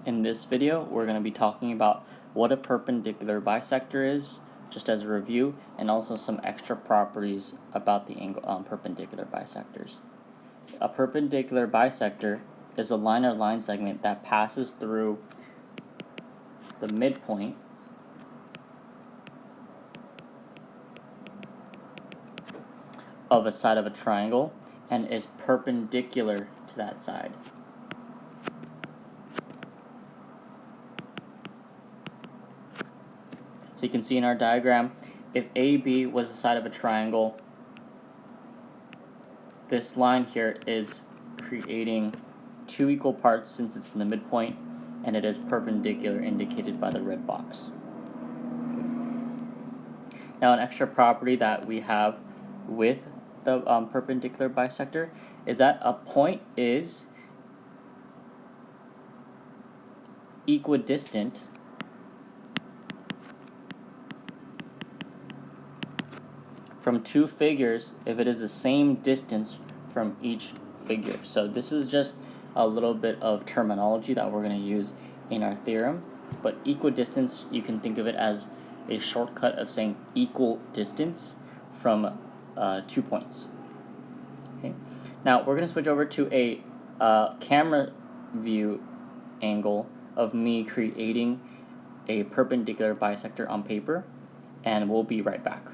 In this video, we're going to be talking about what a perpendicular bisector is, just as a review, and also some extra properties about the perpendicular bisectors. A perpendicular bisector is a line or line segment that passes through the midpoint of a side of a triangle and is perpendicular to that side. So you can see in our diagram, if AB was the side of a triangle, this line here is creating two equal parts since it's in the midpoint, and it is perpendicular, indicated by the red box. Okay. Now, an extra property that we have with the perpendicular bisector is that a point is equidistant from two figures if it is the same distance from each figure. So this is just a little bit of terminology that we're going to use in our theorem, but equidistance, you can think of it as a shortcut of saying equal distance from 2 points. Okay. Now we're going to switch over to a camera view angle of me creating a perpendicular bisector on paper, and we'll be right back.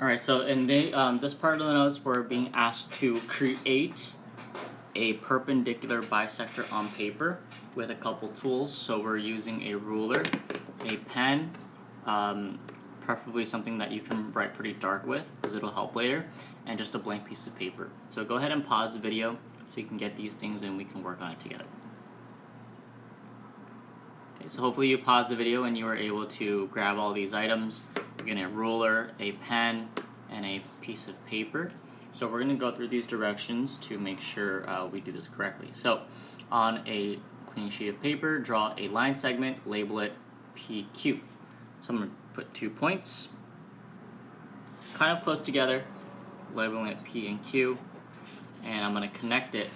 Alright, so in this part of the notes, we're being asked to create a perpendicular bisector on paper with a couple tools. So we're using a ruler, a pen, preferably something that you can write pretty dark with, because it'll help later, and just a blank piece of paper. So go ahead and pause the video so you can get these things and we can work on it together. Okay, so hopefully you paused the video and you were able to grab all these items. We're getting a ruler, a pen, and a piece of paper. So we're going to go through these directions to make sure we do this correctly. So on a clean sheet of paper, draw a line segment, label it PQ. So I'm going to put 2 points, kind of close together, labeling it P and Q, and I'm going to connect it,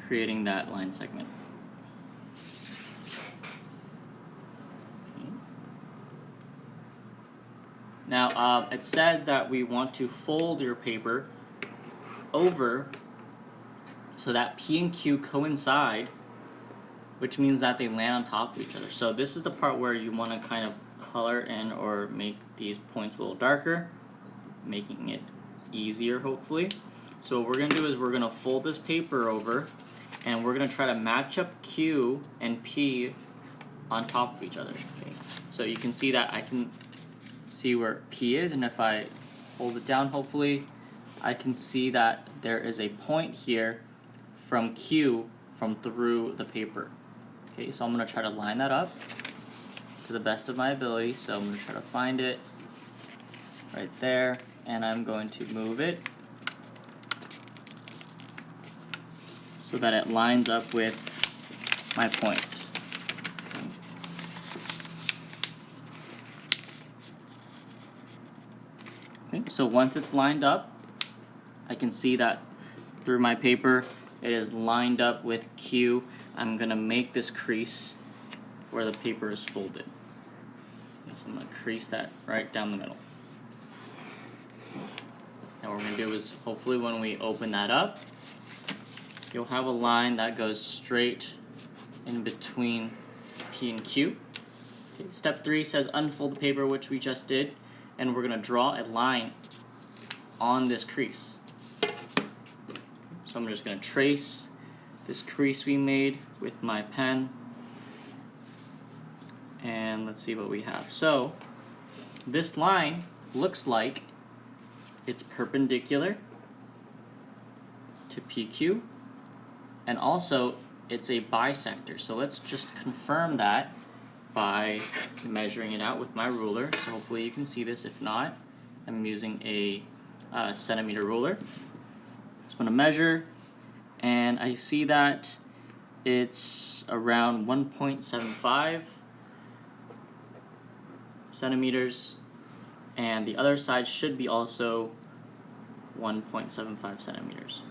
creating that line segment. Now, it says that we want to fold your paper over so that P and Q coincide, which means that they land on top of each other. So this is the part where you want to kind of color in or make these points a little darker, making it easier, hopefully. So what we're going to do is we're going to fold this paper over, and we're going to try to match up Q and P on top of each other. Okay? So you can see that I can see where P is, and if I hold it down, hopefully I can see that there is a point here from Q from through the paper. Okay, so I'm going to try to line that up to the best of my ability. So I'm going to try to find it right there, and I'm going to move it so that it lines up with my point. So once it's lined up, I can see that through my paper it is lined up with Q. I'm going to make this crease where the paper is folded. So I'm going to crease that right down the middle. Now what we're going to do is, hopefully when we open that up, you'll have a line that goes straight in between P and Q. Okay, step 3 says unfold the paper, which we just did, and we're going to draw a line on this crease. So I'm just going to trace this crease we made with my pen, and let's see what we have. So this line looks like it's perpendicular to PQ, and also it's a bisector. So let's just confirm that by measuring it out with my ruler. So hopefully you can see this. If not, I'm using a centimeter ruler. So I'm going to measure, and I see that it's around 1.75 centimeters, and the other side should be also 1.75 centimeters.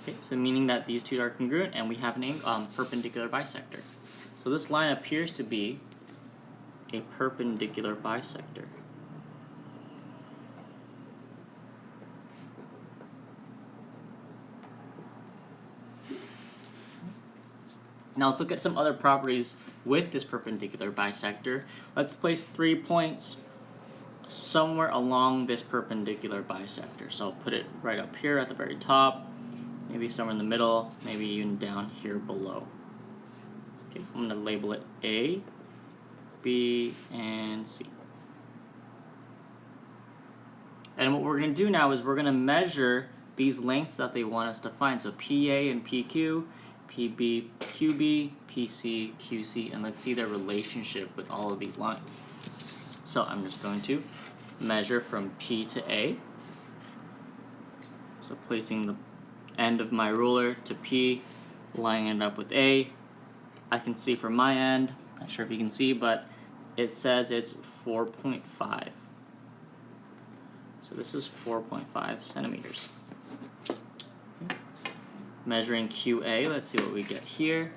Okay, so meaning that these two are congruent and we have an perpendicular bisector. So this line appears to be a perpendicular bisector. Now let's look at some other properties with this perpendicular bisector. Let's place 3 points somewhere along this perpendicular bisector. So I'll put it right up here at the very top, maybe somewhere in the middle, maybe even down here below. Okay, I'm going to label it A, B, and C. And what we're going to do now is we're going to measure these lengths that they want us to find. So PA and PQ, PB, QB, PC, QC, and let's see their relationship with all of these lines. So I'm just going to measure from P to A. So placing the end of my ruler to P, lining it up with A. I can see from my end, not sure if you can see, but it says it's 4.5. So this is 4.5 centimeters. Okay. Measuring QA, let's see what we get here.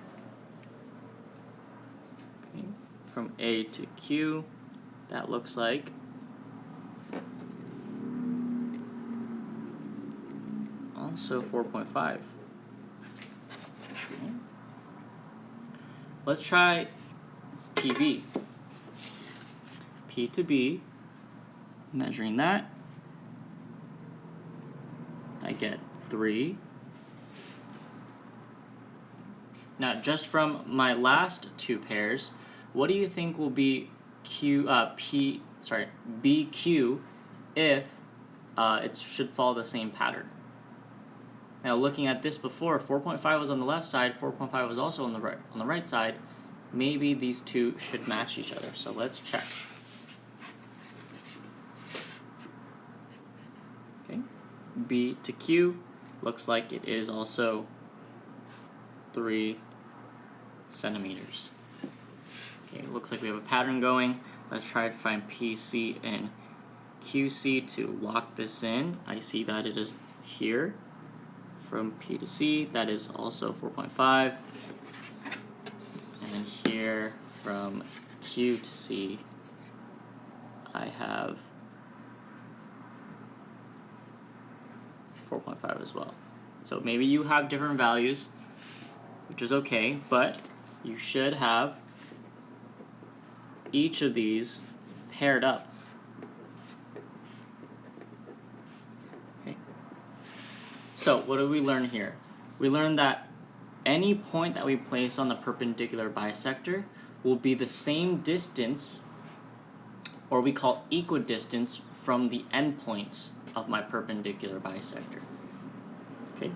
Okay. From A to Q, that looks like also 4.5. Okay. Let's try PB. P to B, measuring that, I get 3. Now, just from my last two pairs, what do you think will be BQ if it should follow the same pattern? Now, looking at this before, 4.5 was on the left side, 4.5 was also on the right side. Maybe these two should match each other. So let's check. Okay, B to Q looks like it is also 3 centimeters. Okay, looks like we have a pattern going. Let's try to find PC and QC to lock this in. I see that it is here. From P to C, that is also 4.5. And then here from Q to C, I have 4.5 as well. So maybe you have different values, which is okay, but you should have each of these paired up. Okay. So what did we learn here? We learned that any point that we place on the perpendicular bisector will be the same distance, or we call equidistance, from the endpoints of my perpendicular bisector. Okay.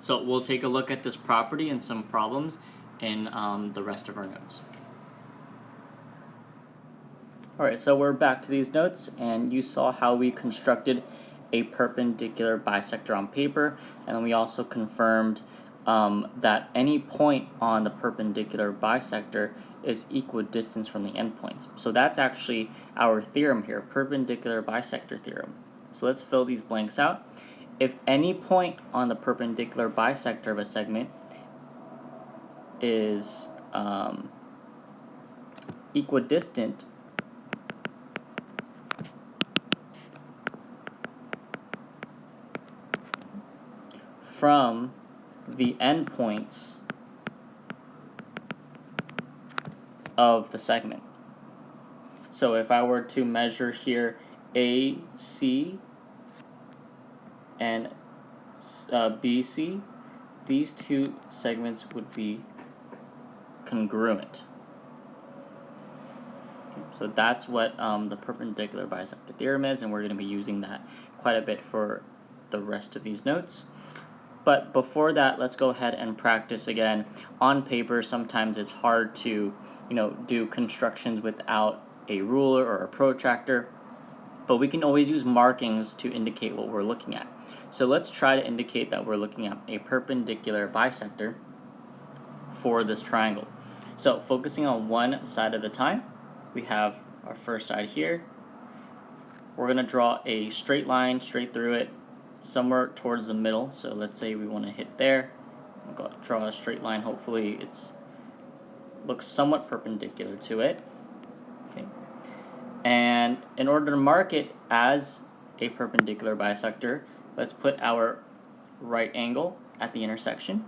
So we'll take a look at this property and some problems in the rest of our notes. Alright, so we're back to these notes, and you saw how we constructed a perpendicular bisector on paper, and then we also confirmed that any point on the perpendicular bisector is equidistant from the endpoints. So that's actually our theorem here, perpendicular bisector theorem. So let's fill these blanks out. If any point on the perpendicular bisector of a segment is equidistant from the endpoints of the segment. So if I were to measure here AC and BC, these two segments would be congruent. Okay, so that's what the perpendicular bisector theorem is, and we're going to be using that quite a bit for the rest of these notes. But before that, let's go ahead and practice again. On paper, sometimes it's hard to, do constructions without a ruler or a protractor, but we can always use markings to indicate what we're looking at. So let's try to indicate that we're looking at a perpendicular bisector for this triangle. So focusing on one side at a time, we have our first side here. we're going to draw a straight line straight through it somewhere towards the middle. So let's say we want to hit there. We'll draw a straight line. Hopefully it's looks somewhat perpendicular to it. Okay. And in order to mark it as a perpendicular bisector, let's put our right angle at the intersection,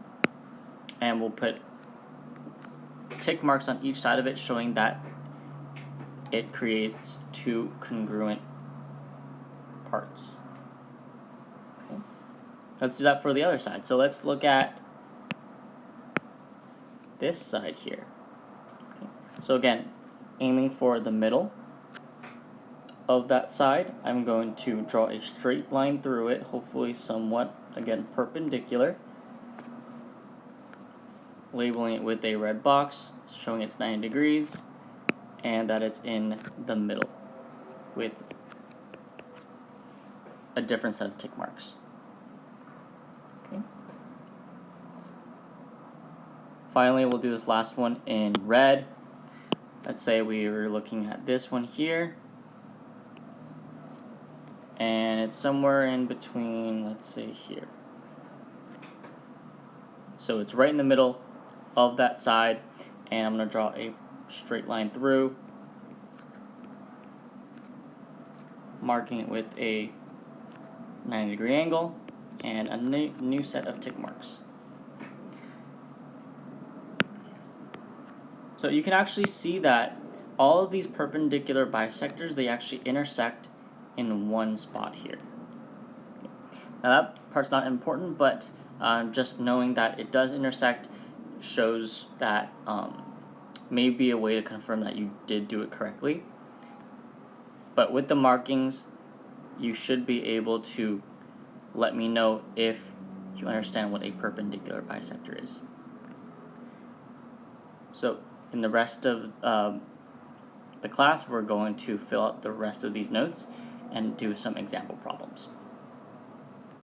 and we'll put tick marks on each side of it showing that it creates two congruent parts. Okay. Let's do that for the other side. So let's look at this side here. Okay. So again, aiming for the middle of that side, I'm going to draw a straight line through it, hopefully somewhat, again, perpendicular. Labeling it with a red box, showing it's 90 degrees, and that it's in the middle with a different set of tick marks. Okay. Finally, we'll do this last one in red. Let's say we were looking at this one here, and it's somewhere in between, let's say here. So it's right in the middle of that side, and I'm going to draw a straight line through, marking it with a 90-degree angle and a new set of tick marks. So you can actually see that all of these perpendicular bisectors, they actually intersect in one spot here. Now that part's not important, but just knowing that it does intersect shows that may be a way to confirm that you did do it correctly. But with the markings, you should be able to let me know if you understand what a perpendicular bisector is. So in the rest of the class, we're going to fill out the rest of these notes and do some example problems.